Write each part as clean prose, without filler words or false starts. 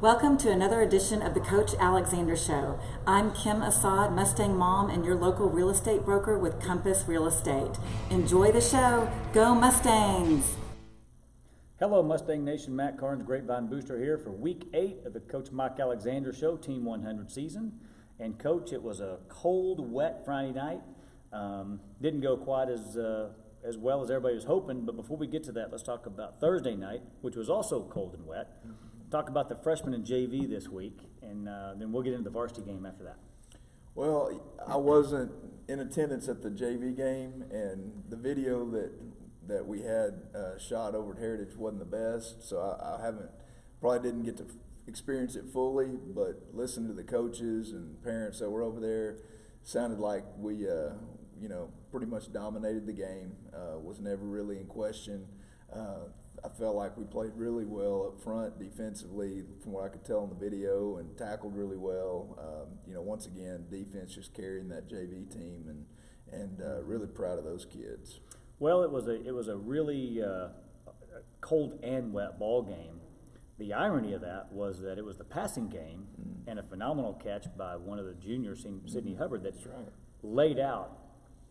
Welcome to another edition of the Coach Alexander Show. I'm Kim Assad, Mustang mom, and your local real estate broker with Compass Real Estate. Enjoy the show. Go Mustangs! Hello, Mustang Nation. Matt Carnes, Grapevine Booster here for Week 8 of the Coach Mike Alexander Show, Team 100 season. And Coach, it was a cold, wet Friday night. Didn't go quite as well as everybody was hoping, but before we get to that, let's talk about Thursday night, which was also cold and wet. Talk about the freshmen and JV this week, and then we'll get into the varsity game after that. Well, I wasn't in attendance at the JV game, and the video that we had shot over at Heritage wasn't the best, so I probably didn't get to experience it fully, but listening to the coaches and parents that were over there, sounded like we pretty much dominated the game, was never really in question. I felt like we played really well up front defensively, from what I could tell in the video, and tackled really well. Once again, defense just carrying that JV team, and really proud of those kids. Well, it was a really cold and wet ball game. The irony of that was that it was the passing game and a phenomenal catch by one of the juniors, Sidney Hubbard, that laid out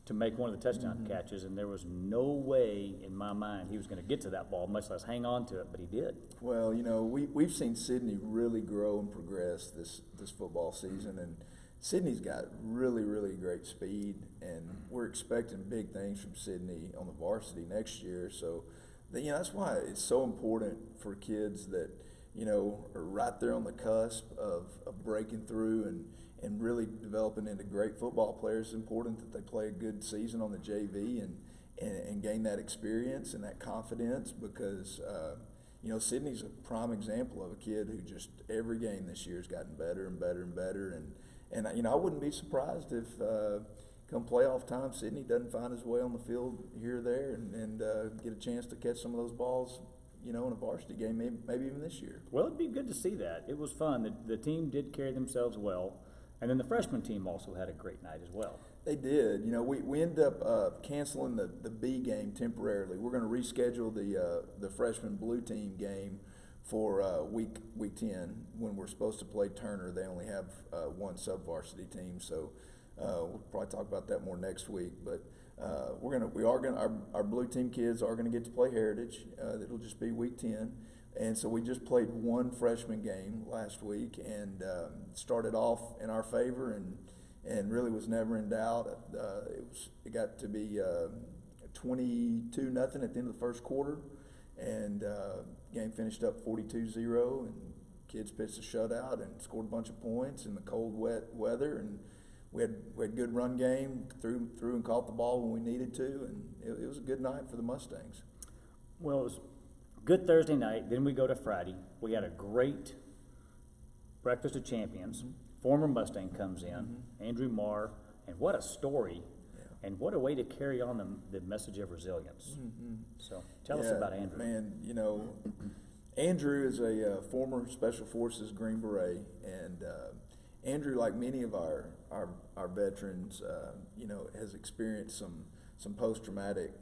to make one of the touchdown catches, and there was no way in my mind he was going to get to that ball, much less hang on to it, but he did. Well, we've seen Sidney really grow and progress this football season, and Sidney's got really, really great speed, and we're expecting big things from Sidney on the varsity next year. So, that's why it's so important for kids that, are right there on the cusp of breaking through and really developing into great football players. It's important that they play a good season on the JV and gain that experience and that confidence, because Sidney's a prime example of a kid who just every game this year has gotten better and better and better, and I wouldn't be surprised if come playoff time Sidney doesn't find his way on the field here or there and get a chance to catch some of those balls in a varsity game, maybe even this year. Well, it'd be good to see that. It was fun. The team did carry themselves well. And then the freshman team also had a great night as well. They did. We ended up canceling the B game temporarily. We're going to reschedule the freshman blue team game for week 10 when we're supposed to play Turner. They only have one sub-varsity team, so we'll probably talk about that more next week. But our blue team kids are going to get to play Heritage. It'll just be week 10. And so we just played one freshman game last week and started off in our favor and really was never in doubt. It got to be 22-0 at the end of the first quarter, and game finished up 42-0, and kids pitched a shutout and scored a bunch of points in the cold, wet weather, and we had good run game, threw and caught the ball when we needed to, and it was a good night for the Mustangs. Well, it was good Thursday night. Then we go to Friday. We had a great breakfast of champions. Former Mustang comes in, Andrew Marr, and what a story, and what a way to carry on the message of resilience. So tell us about Andrew. Man, Andrew is a former Special Forces Green Beret, and Andrew, like many of our veterans, has experienced some post-traumatic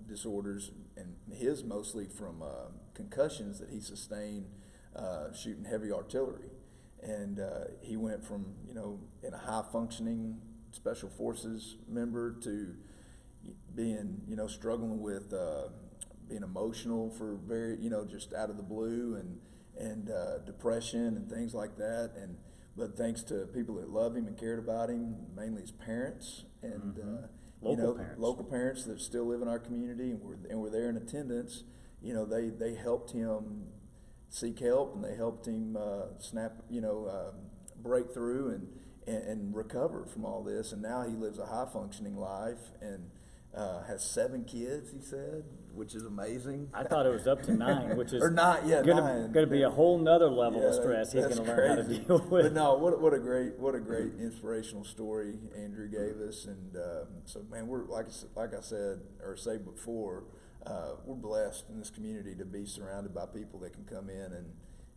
disorders, and his mostly from concussions that he sustained shooting heavy artillery. And he went from, in a high-functioning Special Forces member to being, struggling with being emotional for very, just out of the blue, and depression and things like that. But thanks to people that love him and cared about him, mainly his parents and local parents that still live in our community and were there in attendance, they helped him seek help, and they helped him break through and recover from all this. And now he lives a high functioning life and has 7 kids, he said, which is amazing. I thought it was up to 9, which is nine. Going to be a whole nother level of stress he's going to learn how to deal with. But no, what a great inspirational story Andrew gave us, and so man, we're like I said or say before, we're blessed in this community to be surrounded by people that can come in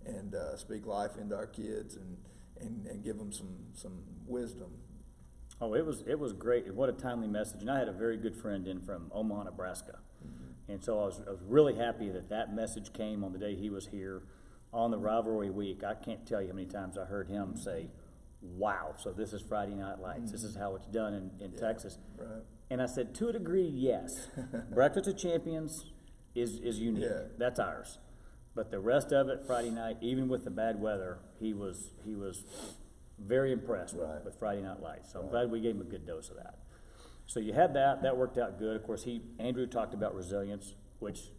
and speak life into our kids and give them some wisdom. Oh, it was great. What a timely message. And I had a very good friend in from Omaha, Nebraska. And so I was really happy that message came on the day he was here on the rivalry week, I can't tell you how many times I heard him say, wow, so this is Friday Night Lights. This is how it's done in Texas. Right. And I said, to a degree, yes. Breakfast of Champions is unique. Yeah. That's ours. But the rest of it, Friday night, even with the bad weather, he was very impressed with Friday Night Lights. So I'm glad we gave him a good dose of that. So you had that. That worked out good. Of course, Andrew talked about resilience, which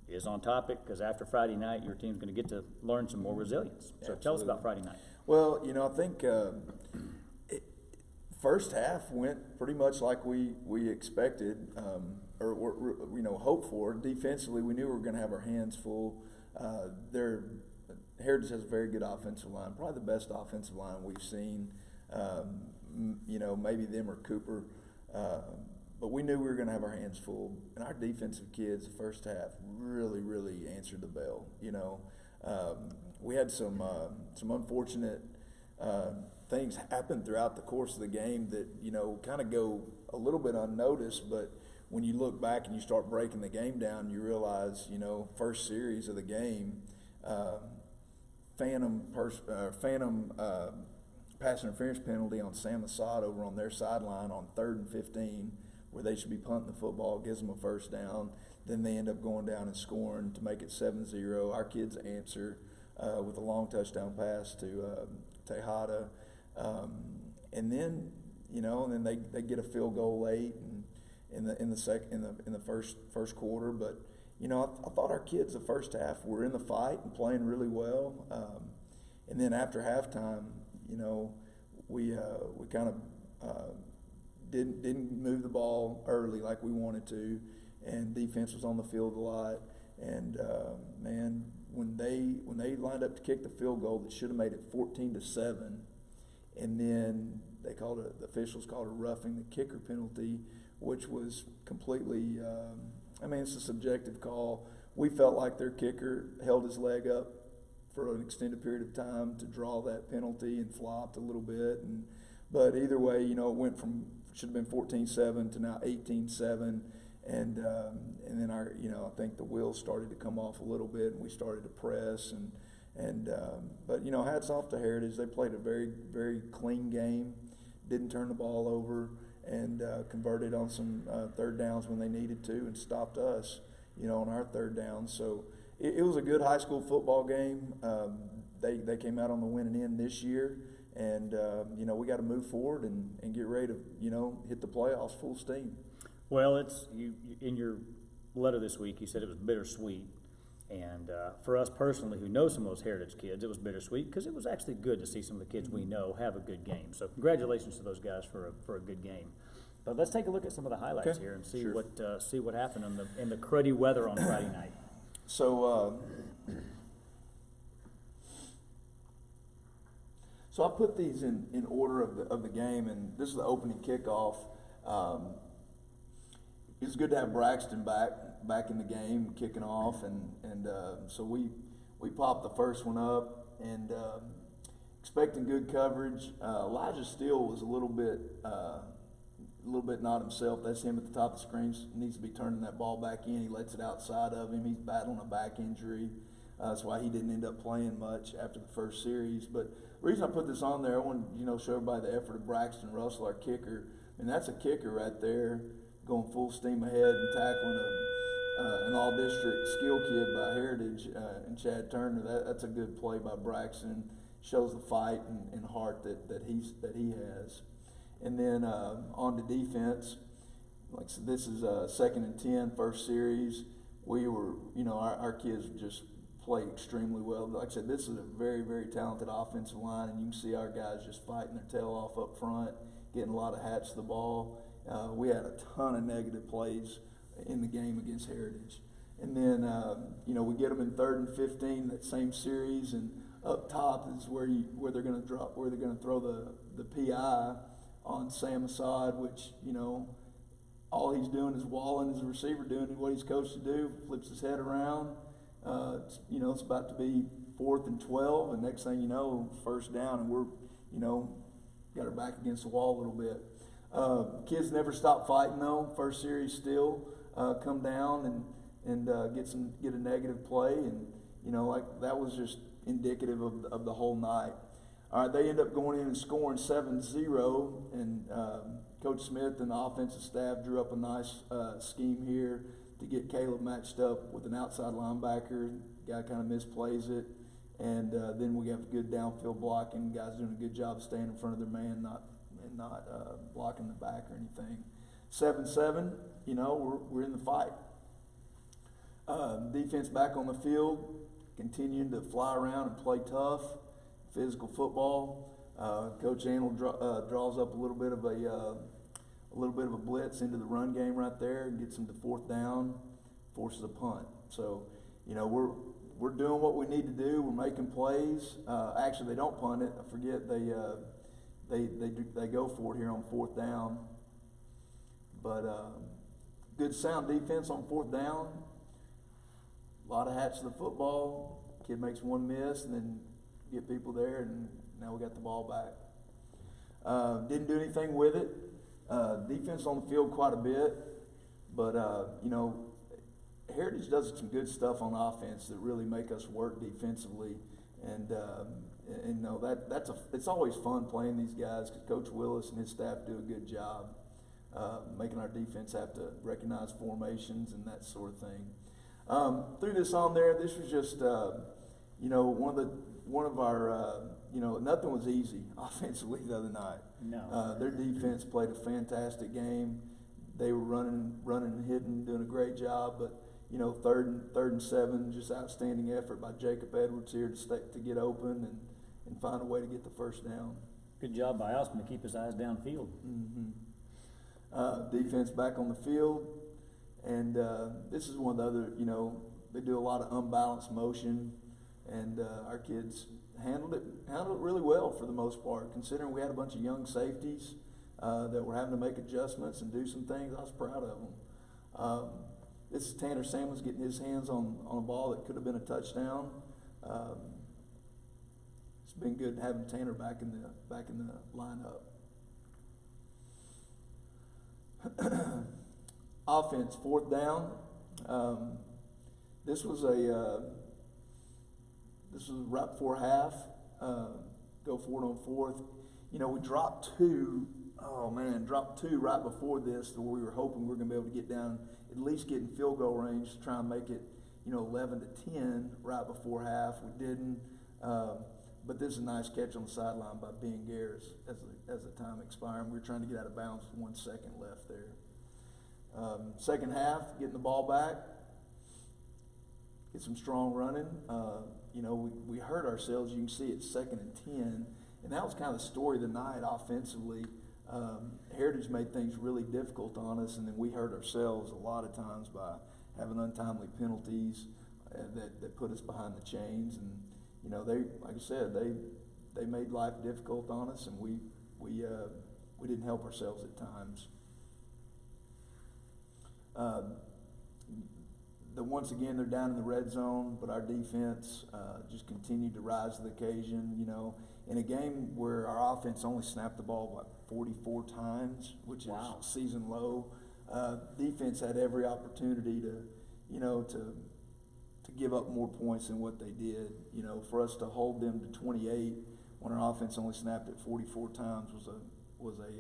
is on topic because after Friday night, your team's going to get to learn some more resilience. So tell us about Friday night. Well, I think first half went pretty much like we expected or hoped for. Defensively, we knew we were going to have our hands full. Heritage has a very good offensive line, probably the best offensive line we've seen. Maybe them or Cooper. But we knew we were going to have our hands full, and our defensive kids, the first half, really, really answered the bell. We had some unfortunate things happen throughout the course of the game that kind of go a little bit unnoticed. But when you look back and you start breaking the game down, you realize first series of the game, phantom pass interference penalty on Sam Assad over on their sideline on 3rd and 15, where they should be punting the football, gives them a first down. Then they end up going down and scoring to make it 7-0. Our kids answer with a long touchdown pass to Tejada, and then they get a field goal late and in the first quarter. But I thought our kids the first half were in the fight and playing really well, and then after halftime, we kind of didn't move the ball early like we wanted to, and defense was on the field a lot. And man, when they lined up to kick the field goal that should have made it 14-7, and then the officials called a roughing the kicker penalty, which was completely. It's a subjective call. We felt like their kicker held his leg up for an extended period of time to draw that penalty and flopped a little bit. But either way, it went from should have been 14-7 to now 18-7, and then I think the wheels started to come off a little bit, and we started to press but hats off to Heritage. They played a very, very clean game, didn't turn the ball over, and converted on some third downs when they needed to, and stopped us, on our third down. So it was a good high school football game. They came out on the winning end this year, and we got to move forward and get ready to hit the playoffs full steam. Well, it's you in your letter this week. You said it was bittersweet, and for us personally, who know some of those Heritage kids, it was bittersweet because it was actually good to see some of the kids we know have a good game. So congratulations to those guys for a good game. But let's take a look at some of the highlights here and see what happened in the cruddy weather on Friday night. So I put these in order of the game, and this is the opening kickoff. It was good to have Braxton back in the game, kicking off, and so we popped the first one up, and expecting good coverage. Elijah Steele was a little bit not himself. That's him at the top of the screen. Needs to be turning that ball back in. He lets it outside of him. He's battling a back injury. That's why he didn't end up playing much after the first series. But the reason I put this on there, I want to show everybody the effort of Braxton Russell, our kicker. And that's a kicker right there, going full steam ahead and tackling an all-district skill kid by Heritage and Chad Turner. That's a good play by Braxton. Shows the fight and heart that he has. And then on to defense. Like so this is 2nd and 10, first series. We were, our kids just played extremely well. Like I said, this is a very, very talented offensive line, and you can see our guys just fighting their tail off up front, getting a lot of hats to the ball. We had a ton of negative plays in the game against Heritage. And then, we get them in 3rd and 15, that same series, and up top is where they're going to throw the PI on Sam Assad, which, all he's doing is walling as a receiver, doing what he's coached to do, flips his head around. It's about to be 4th and 12, and next thing you know, first down, and we're, got our back against the wall a little bit. Kids never stop fighting though. First series still come down and get a negative play, and that was just indicative of the whole night. All right, they end up going in and scoring 7-0, and Coach Smith and the offensive staff drew up a nice scheme here to get Caleb matched up with an outside linebacker. Guy kind of misplays it, and then we have good downfield blocking. Guys doing a good job of staying in front of their man, not blocking the back or anything. 7-7, you know, we're in the fight. Defense back on the field, continuing to fly around and play tough, physical football. Coach Anel draws up a little bit of a blitz into the run game right there, gets them to 4th down, forces a punt. So, you know, we're doing what we need to do. We're making plays. Actually, they don't punt it. I forget they go for it here on 4th down. But good sound defense on 4th down. A lot of hats to the football. Kid makes one miss and then get people there, and now we got the ball back. Didn't do anything with it. Defense on the field quite a bit, but you know, Heritage does some good stuff on offense that really make us work defensively, and you know it's always fun playing these guys because Coach Willis and his staff do a good job making our defense have to recognize formations and that sort of thing. Threw this on there. This was just you know one of our you know, nothing was easy offensively the other night. No. Their defense played a fantastic game. They were running and hitting, doing a great job. But you know, third and 7, just outstanding effort by Jacob Edwards here to get open and find a way to get the first down. Good job by Austin to keep his eyes downfield. Mm-hmm. Defense back on the field, and this is one of the other. You know, they do a lot of unbalanced motion, and our kids handled it really well for the most part, considering we had a bunch of young safeties that were having to make adjustments and do some things. I was proud of them. This is Tanner Samuels getting his hands on a ball that could have been a touchdown. It's been good having Tanner back in the lineup. Offense, 4th down. This was right before half. Go for it on 4th. You know, we dropped 2. Oh man, dropped 2 right before this, where we were hoping we were going to be able to get down, at least get in field goal range to try and make it, you know, 11-10 right before half. We didn't. But this is a nice catch on the sideline by Ben Gares as the time expired. We were trying to get out of bounds with 1 second left there. Second half, getting the ball back, get some strong running. You know, we hurt ourselves. You can see it's 2nd and 10, and that was kind of the story of the night offensively. Heritage made things really difficult on us, and then we hurt ourselves a lot of times by having untimely penalties that put us behind the chains. And you know, like I said, they made life difficult on us, and we didn't help ourselves at times. Once again, they're down in the red zone, but our defense just continued to rise to the occasion. You know, in a game where our offense only snapped the ball 44 times, which is season low, defense had every opportunity to give up more points than what they did. You know, for us to hold them to 28 when our offense only snapped it 44 times was a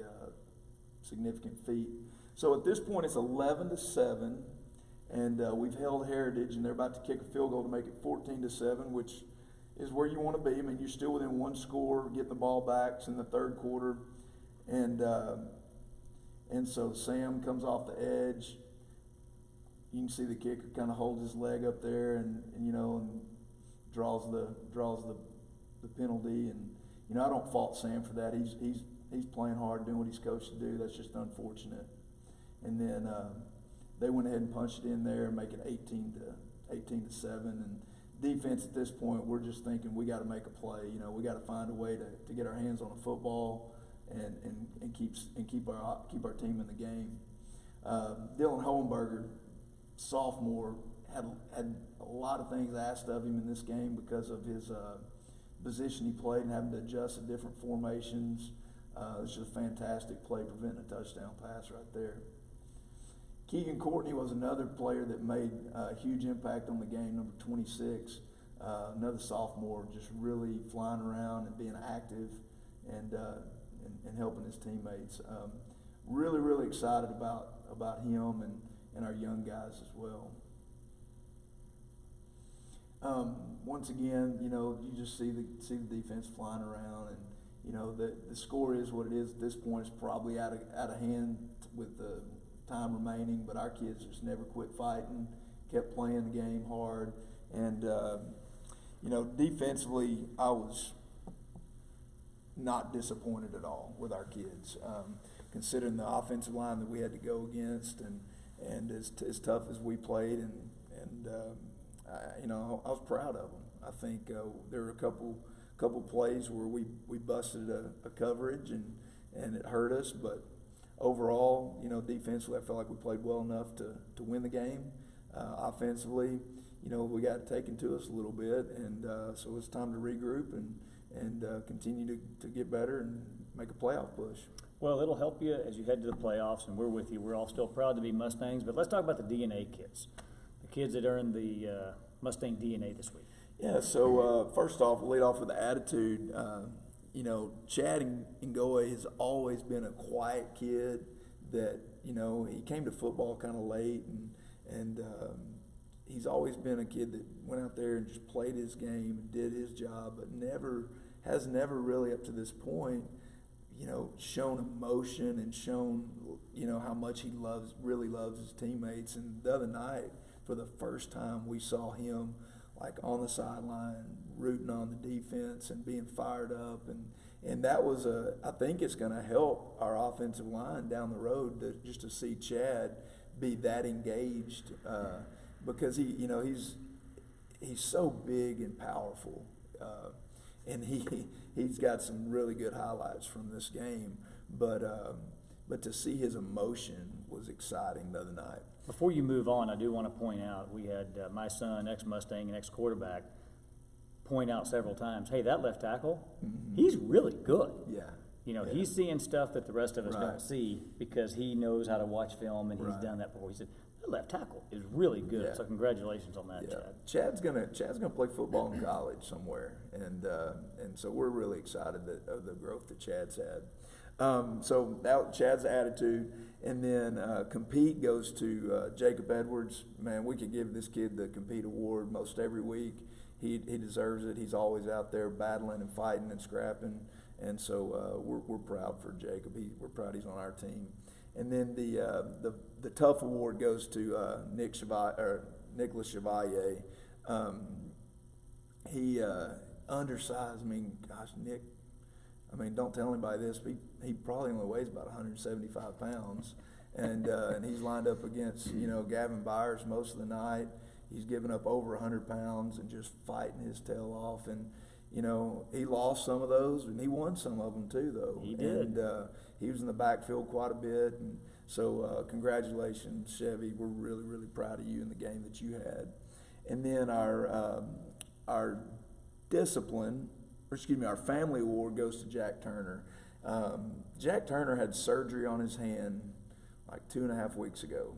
significant feat. So at this point, it's 11-7. And we've held Heritage, and they're about to kick a field goal to make it 14-7, which is where you want to be. I mean, you're still within 1 score, getting the ball back. It's in the 3rd quarter, and so Sam comes off the edge. You can see the kicker kind of holds his leg up there, and you know, and draws the penalty. And you know, I don't fault Sam for that. He's playing hard, doing what he's coached to do. That's just unfortunate. And then they went ahead and punched it in there and make it 18-7. And defense at this point, we're just thinking we got to make a play. You know, we got to find a way to get our hands on a football and keep our team in the game. Dylan Hohenberger, sophomore, had a lot of things asked of him in this game because of his position he played and having to adjust to different formations. It's just a fantastic play, preventing a touchdown pass right there. Keegan Courtney was another player that made a huge impact on the game, number 26. another sophomore, just really flying around and being active and helping his teammates. Really excited about him and our young guys as well. Once again, you just see the defense flying around, and the score is what it is at this point. It's probably out of hand with the time remaining, but our kids just never quit fighting, kept playing the game hard, and defensively, I was not disappointed at all with our kids, considering the offensive line that we had to go against, and as tough as we played, and I was proud of them. I think there were a couple plays where we busted a coverage and it hurt us, but overall, defensively, I felt like we played well enough to win the game. Offensively, we got taken to us a little bit, and so it's time to regroup and continue to get better and make a playoff push. Well, it'll help you as you head to the playoffs, and we're with you. We're all still proud to be Mustangs, but let's talk about the DNA kids, the kids that earned the Mustang DNA this week. Yeah, so first off, we'll lead off with the attitude. Chad Ngoe has always been a quiet kid that, he came to football kind of late, and he's always been a kid that went out there and just played his game and did his job, but has never really up to this point, shown emotion and shown, how much he really loves his teammates. And the other night, for the first time, we saw him like on the sideline, rooting on the defense and being fired up, and that was I think it's going to help our offensive line down the road just to see Chad be that engaged, because he's so big and powerful, and he's got some really good highlights from this game, but to see his emotion was exciting the other night. Before you move on, I do want to point out, we had my son, ex-Mustang and ex-quarterback, point out several times, hey, that left tackle, he's really good. Yeah. He's seeing stuff that the rest of us Right. don't see because he knows how to watch film, and he's done that before. He said, that left tackle is really good. Yeah. So congratulations on that, Chad. Chad's gonna play football in college somewhere, and so we're really excited of the growth that Chad's had. So that Chad's attitude, and then compete goes to Jacob Edwards. Man, we could give this kid the compete award most every week. He deserves it. He's always out there battling and fighting and scrapping, and so we're proud for Jacob. We're proud he's on our team. And then the tough award goes to Nicholas Chevalier. He undersized. Nick. Don't tell anybody this, but he probably only weighs about 175 pounds, and he's lined up against Gavin Byers most of the night. He's given up over 100 pounds and just fighting his tail off, and he lost some of those, and he won some of them too, though. He did. And he was in the backfield quite a bit, and so congratulations, Chevy. We're really proud of you in the game that you had. And then our family award goes to Jack Turner. Jack Turner had surgery on his hand like 2.5 weeks ago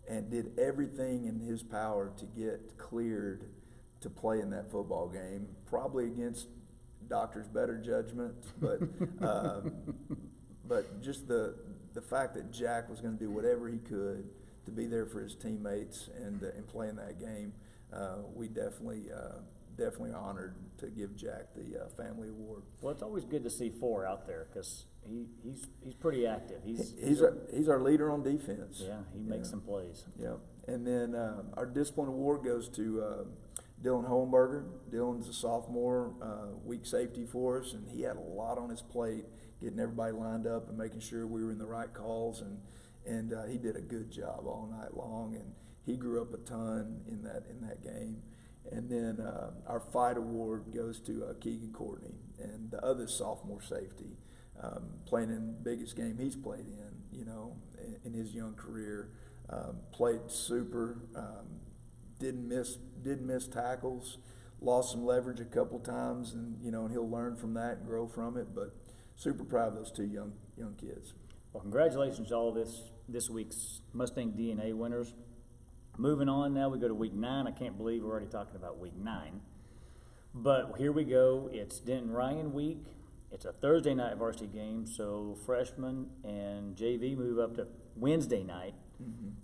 and did everything in his power to get cleared to play in that football game, probably against doctor's better judgment, but but just the fact that Jack was going to do whatever he could to be there for his teammates and play in that game, we definitely honored to give Jack the family award. Well, it's always good to see 4 out there because he's pretty active. He's our leader on defense. Yeah, he makes some plays. Yeah, and then our discipline award goes to Dylan Hohenberger. Dylan's a sophomore, weak safety for us, and he had a lot on his plate, getting everybody lined up and making sure we were in the right calls, and he did a good job all night long, and he grew up a ton in that game. And then our fight award goes to Keegan Courtney, and the other sophomore safety, playing in the biggest game he's played in his young career. Played super, didn't miss tackles, lost some leverage a couple times, and he'll learn from that and grow from it. But super proud of those 2 young kids. Well, congratulations to all of this week's Mustang DNA winners. Moving on now, we go to week 9. I can't believe we're already talking about week 9. But here we go. It's Denton Ryan week. It's a Thursday night varsity game, so freshmen and JV move up to Wednesday night.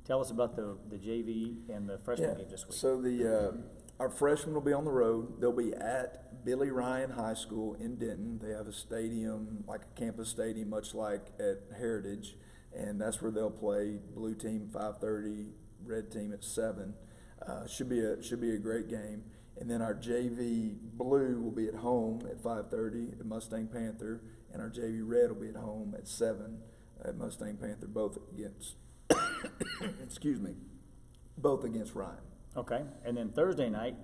Tell us about the JV and the freshman game this week. So our freshmen will be on the road. They'll be at Billy Ryan High School in Denton. They have a stadium, like a campus stadium, much like at Heritage, and that's where they'll play. Blue team 5:30, red team at 7. Should be a great game. And then our JV blue will be at home at 5:30 at Mustang Panther, and our JV red will be at home at 7 at Mustang Panther, both against both against Ryan. Okay, and then Thursday night,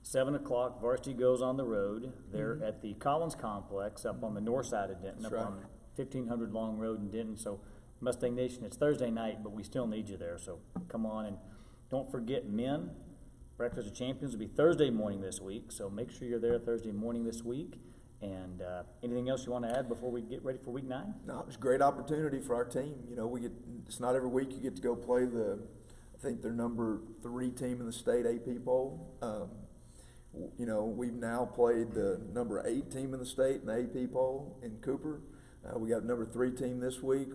7 o'clock, varsity goes on the road. They're at the Collins Complex up on the north side of Denton, That's up right. on 1500 Long Road in Denton. So Mustang Nation, it's Thursday night, but we still need you there. So come on, and don't forget men. Breakfast of Champions will be Thursday morning this week, so make sure you're there Thursday morning this week. And anything else you want to add before we get ready for week 9? No, it's a great opportunity for our team. You know, it's not every week you get to go play I think they're number 3 team in the state AP poll. You know, we've now played the number 8 team in the state in the AP poll in Cooper. We got number 3 team this week.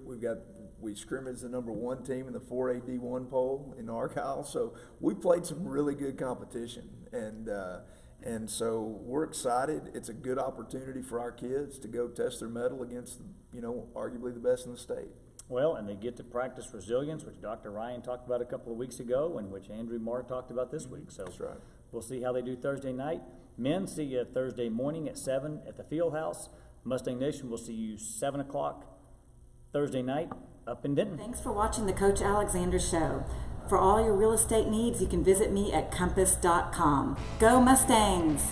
We scrimmaged the number 1 team in the 4A D1 poll in Argyle. So we played some really good competition, and so we're excited. It's a good opportunity for our kids to go test their mettle against, you know, arguably the best in the state. Well, and they get to practice resilience, which Dr. Ryan talked about a couple of weeks ago, and which Andrew Marr talked about this week. So That's right. we'll see how they do Thursday night. Men, see you Thursday morning at 7 at the Field House. Mustang Nation, we'll see you 7 o'clock Thursday night up in Denton. Thanks for watching the Coach Alexander Show. For all your real estate needs, you can visit me at compass.com. Go Mustangs!